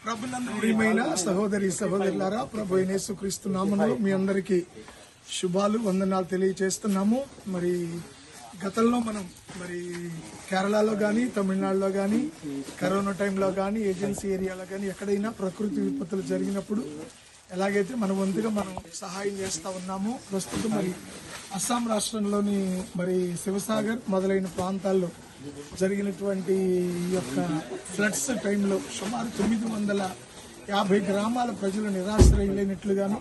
ప్రభునందు ప్రియమైన సహోదరి సహోదరులారా, ప్రభు యేసుక్రీస్తు నామములో మీ అందరికీ శుభాలు వందనాలు తెలియజేస్తున్నాము. మరి గతంలో మనం కేరళలో కానీ తమిళనాడులో కానీ కరోనా టైంలో కానీ ఏజెన్సీ ఏరియాలో కానీ ఎక్కడైనా ప్రకృతి విపత్తులు జరిగినప్పుడు ఎలాగైతే మన వంతుగా మనం సహాయం చేస్తూ ఉన్నామో, ప్రస్తుతం అస్సాం రాష్ట్రంలోని శివసాగర్ మొదలైన ప్రాంతాల్లో జరిగినటువంటి యొక్క ఫ్లడ్స్ టైంలో సుమారు 950 గ్రామాల ప్రజలు నిరాశ్రయులైనట్లుగాను,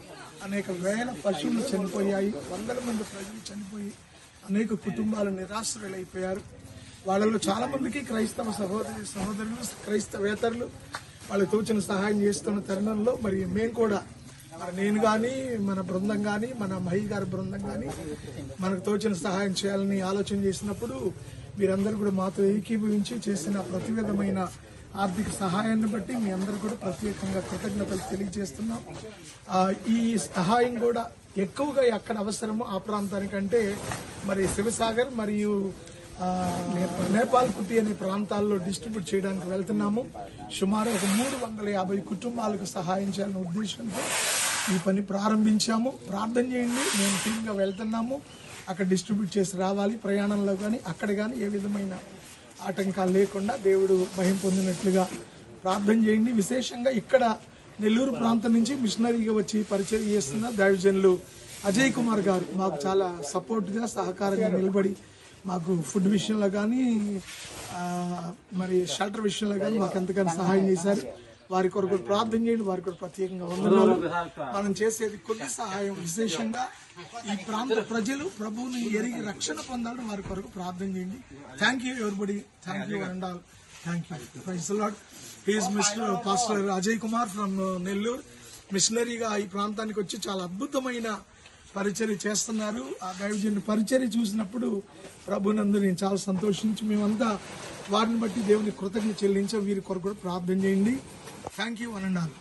అనేక వేల పశువులు చనిపోయాయి, వందల మంది ప్రజలు చనిపోయి అనేక కుటుంబాలు నిరాశ్రయులైపోయారు. వాళ్ళలో చాలా మందికి క్రైస్తవ సహోదరులు క్రైస్తవేతరులు వాళ్ళకి తోచిన సహాయం చేస్తున్న తరుణంలో మేము కూడా నేను కానీ మన బృందం కానీ మన మహి గారి బృందం కానీ మనకు తోచిన సహాయం చేయాలని ఆలోచన చేసినప్పుడు మీరందరూ కూడా మాతో ఏకీభవించి చేసిన ప్రతి విధమైన ఆర్థిక సహాయాన్ని బట్టి మీ అందరూ కూడా ప్రత్యేకంగా కృతజ్ఞతలు తెలియజేస్తున్నాం. ఈ సహాయం కూడా ఎక్కువగా ఎక్కడ అవసరమో ఆ ప్రాంతానికంటే శివసాగర్ మరియు నేపాల్ కుట్టి అనే ప్రాంతాల్లో డిస్ట్రిబ్యూట్ చేయడానికి వెళ్తున్నాము. సుమారు ఒక 350 కుటుంబాలకు సహాయం చేయాలనే ఉద్దేశంతో ఈ పని ప్రారంభించాము. ప్రార్థన చేయండి. మేము టీమ్గా వెళ్తున్నాము. అక్కడ డిస్ట్రిబ్యూట్ చేసి రావాలి. ప్రయాణంలో కానీ అక్కడ కానీ ఏ విధమైన ఆటంకాలు లేకుండా దేవుడు మహిమ పొందినట్లుగా ప్రార్థన చేయండి. విశేషంగా ఇక్కడ నెల్లూరు ప్రాంతం నుంచి మిషనరీగా వచ్చి పరిచయం చేస్తున్న దైవజనులు అజయ్ కుమార్ గారు మాకు చాలా సపోర్ట్గా సహకారంగా నిలబడి మాకు ఫుడ్ విషయంలో కానీ షెల్టర్ విషయంలో కానీ మాకు ఎంతగానో సహాయం చేశారు. వారి కొరకు ప్రార్థన చేయండి. వారి కొరకు ప్రత్యేకంగా వందనాలు. మనం చేసేది కొద్ది సహాయం. విశేషంగా ఈ ప్రాంత ప్రజలు ప్రభువుని ఎరిగి రక్షణ పొందాలని వారి కొరకు ప్రార్థన చేయండి. Thank you everybody. Thank you and all. Thank you. Praise the Lord. He is mister pastor Ajay Kumar from Nellore. మిషనరీగా ఈ ప్రాంతానికి వచ్చి చాలా అద్భుతమైన పరిచర్య చేస్తున్నారు. ఆ దైవజనుని పరిచర్య చూసినప్పుడు ప్రభునందు నేను చాలా సంతోషించి మేమంతా వారిని బట్టి దేవుని కృతజ్ఞత చెల్లించి వీరి కొరకు కూడా ప్రార్థన చేయండి. థ్యాంక్ యూ అని అన్నారు.